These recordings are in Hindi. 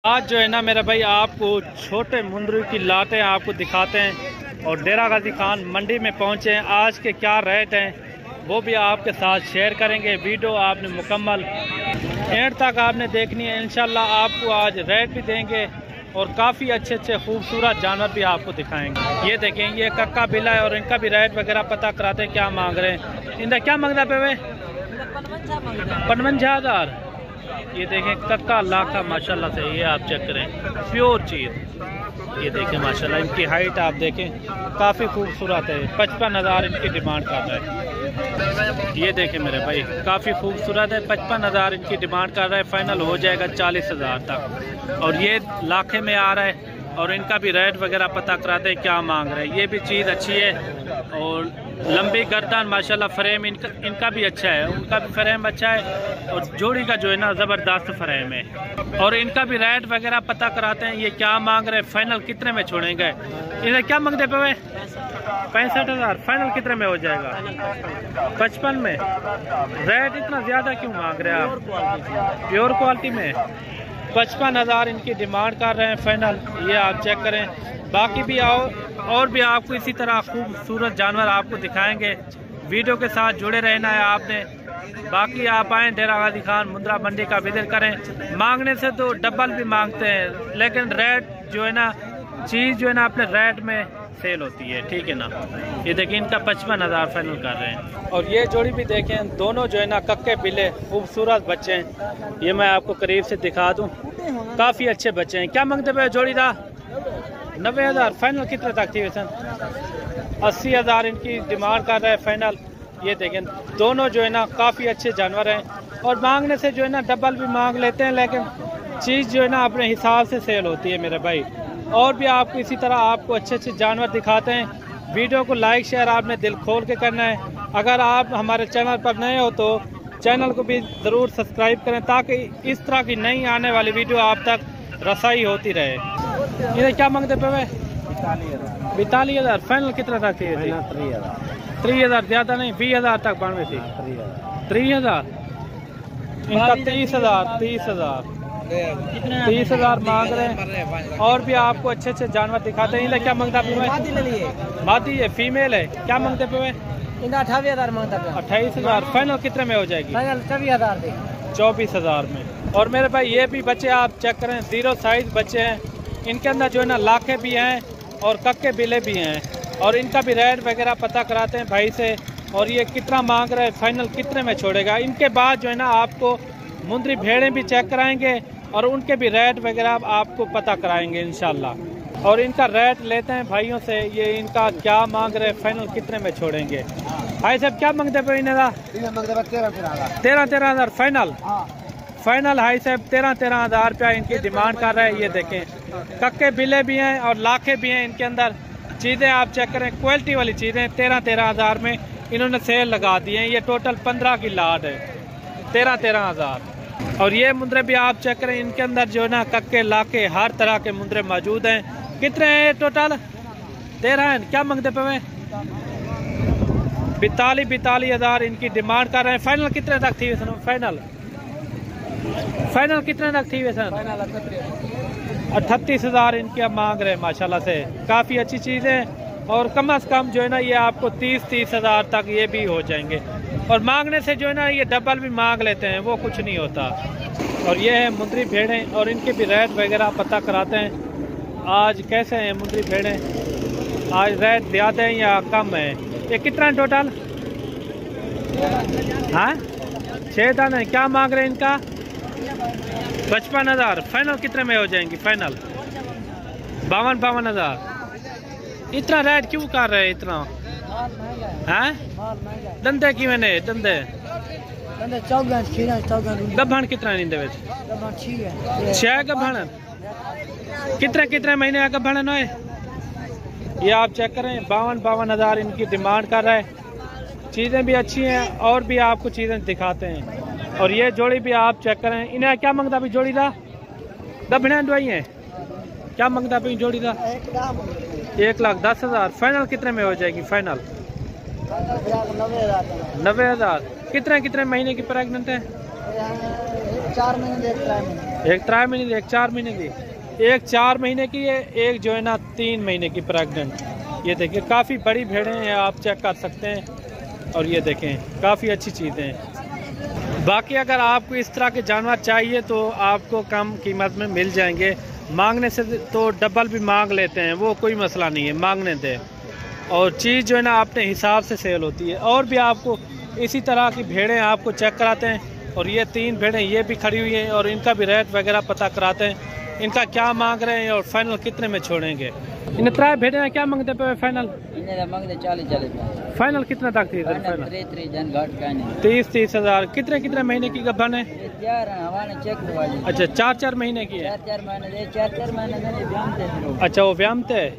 आज जो है ना मेरे भाई आपको छोटे मुंदरी की लाटें आपको दिखाते हैं और डेरा गाजी खान मंडी में पहुंचे हैं। आज के क्या रेट हैं वो भी आपके साथ शेयर करेंगे। वीडियो आपने मुकम्मल एंड तक आपने देखनी है। इंशाल्लाह आपको आज रेट भी देंगे और काफ़ी अच्छे अच्छे खूबसूरत जानवर भी आपको दिखाएंगे। ये देखें, ये कक्का बिला है और इनका भी रेट वगैरह पता कराते हैं क्या मांग रहे हैं। इनका क्या मांगता पे वे 55,000। ये देखें कक्का लाखा माशाल्लाह से, ये आप चेक करें प्योर चीज़। ये देखें माशाल्लाह इनकी हाइट आप देखें काफ़ी खूबसूरत है। 55,000 इनकी डिमांड कर रहा है। ये देखें मेरे भाई काफ़ी खूबसूरत है। 55,000 इनकी डिमांड कर रहा है। फाइनल हो जाएगा 40,000 तक। और ये लाखे में आ रहा है और इनका भी रेट वगैरह पता कराते हैं क्या मांग रहे हैं। ये भी चीज़ अच्छी है और लंबी गर्दन माशाल्लाह। फ्रेम इनका भी अच्छा है, उनका भी फ्रेम अच्छा है और जोड़ी का जो है ना ज़बरदस्त फ्रेम है। और इनका भी रेट वगैरह पता कराते हैं ये क्या मांग रहे हैं, फाइनल कितने में छोड़ेंगे। इन्हें क्या मांगते पे 65,000। फाइनल कितने में हो जाएगा 55 में। रेट इतना ज़्यादा क्यों मांग रहे हैं आप? प्योर क्वालिटी में 55,000 इनकी डिमांड कर रहे हैं फाइनल। ये आप चेक करें। बाकी भी आओ और भी आपको इसी तरह खूबसूरत जानवर आपको दिखाएंगे। वीडियो के साथ जुड़े रहना है आपने। बाकी आप आएँ डेरा गाजी खान मुंद्रा मंडी का विजिट करें। मांगने से तो डबल भी मांगते हैं लेकिन रेट जो है ना, चीज़ जो है ना अपने रेट में सेल होती है, ठीक है ना। ये देखिए इनका 55,000 फाइनल कर रहे हैं। और ये जोड़ी भी देखें, दोनों जो है ना कक्के बिले खूबसूरत बच्चे हैं। ये मैं आपको करीब से दिखा दूं, काफ़ी अच्छे बच्चे हैं। क्या मांगते पे जोड़ी था 90,000। फाइनल कितने तक थी वैसे 80,000 इनकी डिमांड कर रहा है फाइनल। ये देखें दोनों जो है ना काफ़ी अच्छे जानवर हैं और मांगने से जो है ना डबल भी मांग लेते हैं लेकिन चीज़ जो है ना अपने हिसाब से सेल होती है मेरे भाई। और भी आपको इसी तरह आपको अच्छे अच्छे जानवर दिखाते हैं। वीडियो को लाइक शेयर आपने दिल खोल के करना है। अगर आप हमारे चैनल पर नए हो तो चैनल को भी ज़रूर सब्सक्राइब करें ताकि इस तरह की नई आने वाली वीडियो आप तक रसाई होती रहे। ये क्या मांगते पे 42,000। फाइनल कितना तक थी? 3,000। ज़्यादा नहीं, 20,000 तक बनवे थी। 3,000 इनका 30,000। 30,000 मांग रहे हैं। और भी आपको अच्छे अच्छे जानवर दिखाते हैं। क्या मांगता पे? मादी है, फीमेल है। क्या मांगते पे? 28,000 मांगता है। 28,000। फाइनल कितने में हो जाएगी? फाइनल 24,000 24,000 में। और मेरे भाई ये भी बच्चे आप चेक करें, 0 साइज बच्चे हैं। इनके अंदर जो है ना लाखे भी हैं और कक्के बिले भी हैं और इनका भी रेट वगैरह पता कराते हैं भाई से। और ये कितना मांग रहा है, फाइनल कितने में छोड़ेगा। इनके बाद जो है ना आपको मुंदरी भेड़ें भी चेक कराएंगे और उनके भी रेट वगैरह आपको पता कराएंगे इंशाल्लाह। और इनका रेट लेते हैं भाइयों से, ये इनका क्या मांग रहे हैं, फाइनल कितने में छोड़ेंगे। भाई साहब क्या मांगते पे? 13,000 फाइनल। फाइनल हाई साहब 13,000 रुपया इनकी डिमांड कर रहे हैं। ये देखें कक्के बिले भी हैं और लाखे भी हैं। इनके अंदर चीज़ें आप चेक करें, क्वालिटी वाली चीज़ें 13,000 में इन्होंने सेल लगा दी हैं। ये टोटल 15 की लाट है, 13,000। और ये मुंदरे भी आप चेक करें, इनके अंदर जो है ना कक्के लाखे हर तरह के मुंदरे मौजूद हैं। कितने हैं टोटल? 13 हैं। क्या मांगते पे? 42,000 इनकी डिमांड कर रहे हैं। फाइनल कितने तक थी वैसे? फाइनल कितने तक थी वैसे? 38,000 इनकी मांग रहे हैं माशाल्लाह से। काफ़ी अच्छी चीज़ है और कम से कम जो है ना ये आपको 30,000 तक ये भी हो जाएंगे। और मांगने से जो है ना ये डबल भी मांग लेते हैं, वो कुछ नहीं होता। और ये है मुंदरी भेड़ें और इनके भी रेट वगैरह पता कराते हैं। आज कैसे हैं मुंदरी भेड़ें, आज रेट ज़्यादा है या कम है? ये कितना टोटल? हाँ 6 दाने। क्या मांग रहे हैं इनका? 55,000। फाइनल कितने में हो जाएंगी? फाइनल 52,000। इतना रेट क्यों कर रहे हैं इतना? हैं दंदे की मैंने दंदे गभण कितना नींदे में? 6 गभण। कितने महीने का गभण है? ये आप चेक करें 52,000 इनकी डिमांड कर रहा है। चीज़ें भी अच्छी हैं और भी आपको चीज़ें दिखाते हैं। और ये जोड़ी भी आप चेक करें। इन्हें क्या मांगता भी जोड़ी था? गभण दवाई है। क्या मांगता भी जोड़ी था? 1,10,000। फाइनल कितने में हो जाएगी? फाइनल 90,000। कितने महीने की प्रेगनेंट है? 4 महीने एक 3 महीने की, एक 4 महीने की, एक 4 महीने की है, एक जो है ना 3 महीने की प्रेग्नेंट। ये देखिए काफ़ी बड़ी भेड़ें हैं, आप चेक कर सकते हैं। और ये देखें काफ़ी अच्छी चीज़ें हैं। बाकी अगर आपको इस तरह के जानवर चाहिए तो आपको कम कीमत में मिल जाएंगे। मांगने से तो डबल भी मांग लेते हैं, वो कोई मसला नहीं है, मांगने दे। और चीज़ जो है ना अपने हिसाब से सेल होती है। और भी आपको इसी तरह की भेड़ें आपको चेक कराते हैं। और ये 3 भेड़ें ये भी खड़ी हुई हैं और इनका भी रेट वगैरह पता कराते हैं, इनका क्या मांग रहे हैं और फाइनल कितने में छोड़ेंगे। इन 3 भेड़ें क्या मांगते पे फाइनल? मांगते 40 फाइनल कितना तक थी? 30 हज़ार। कितने महीने की गबन है? अच्छा 4 महीने की है। 4 महीने। अच्छा वो व्यामते है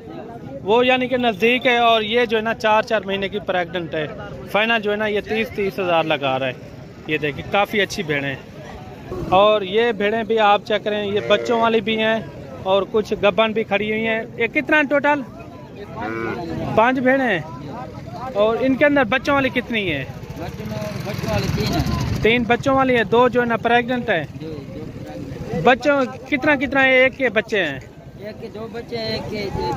वो, यानी कि नज़दीक है। और ये जो है ना 4 महीने की प्रेग्नेंट है। फाइनल जो है ना ये 30 हज़ार लगा रहा है। ये देखिए काफ़ी अच्छी भेड़ें हैं। और ये भेड़ें भी आप चेक करें, ये बच्चों वाली भी हैं और कुछ गब्बन भी खड़ी हुई हैं। ये कितना टोटल? 5 भेड़ें हैं। और इनके अंदर बच्चों वाली कितनी है? बच्चों वाली 3 बच्चों वाली है, 2 जो है ना प्रेग्नेंट है। बच्चों कितना है? एक के बच्चे हैं? एक के 2 बच्चे हैं,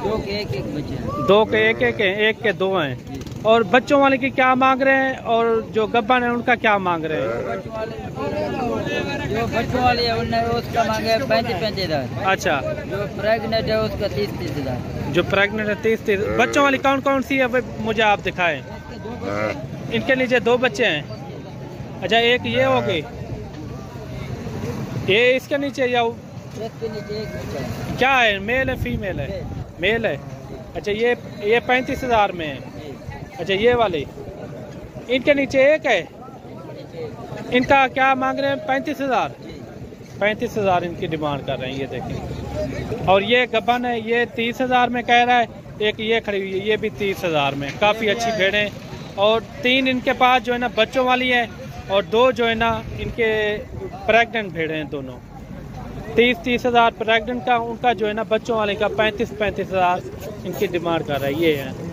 दो के एक बच्चे हैं। 2 के एक के 2 हैं। और बच्चों वाले की क्या मांग रहे हैं और जो गब्बन है उनका क्या मांग रहे हैं? जो बच्चों वाले है उन्हें उसका मांगे 35 हज़ार। अच्छा जो प्रेग्नेंट है उसका 30 हज़ार। जो प्रेग्नेंट है 30। बच्चों वाली कौन सी है मुझे आप दिखाएं। इनके नीचे 2 बच्चे हैं। अच्छा एक ये हो गई, ये इसके नीचे या इसके नीचे एक बच्चा है। क्या है, मेल है फीमेल है? मेल है। अच्छा ये 35 हज़ार में है। अच्छा ये वाली, इनके नीचे एक है। इनका क्या मांग रहे हैं? 35 हज़ार। 35 हज़ार इनकी डिमांड कर रहे हैं। ये देखें। और ये गबन है, ये 30 हज़ार में कह रहा है। एक ये खड़ी हुई है, ये भी 30 हज़ार में। काफ़ी अच्छी भेड़ें। और 3 इनके पास जो है ना बच्चों वाली है और 2 जो है ना इनके प्रेग्नेंट भेड़ें हैं दोनों। 30 हज़ार प्रेग्नेंट का, उनका जो है ना बच्चों वाले का 35 हज़ार इनकी डिमांड कर रहा है। ये है।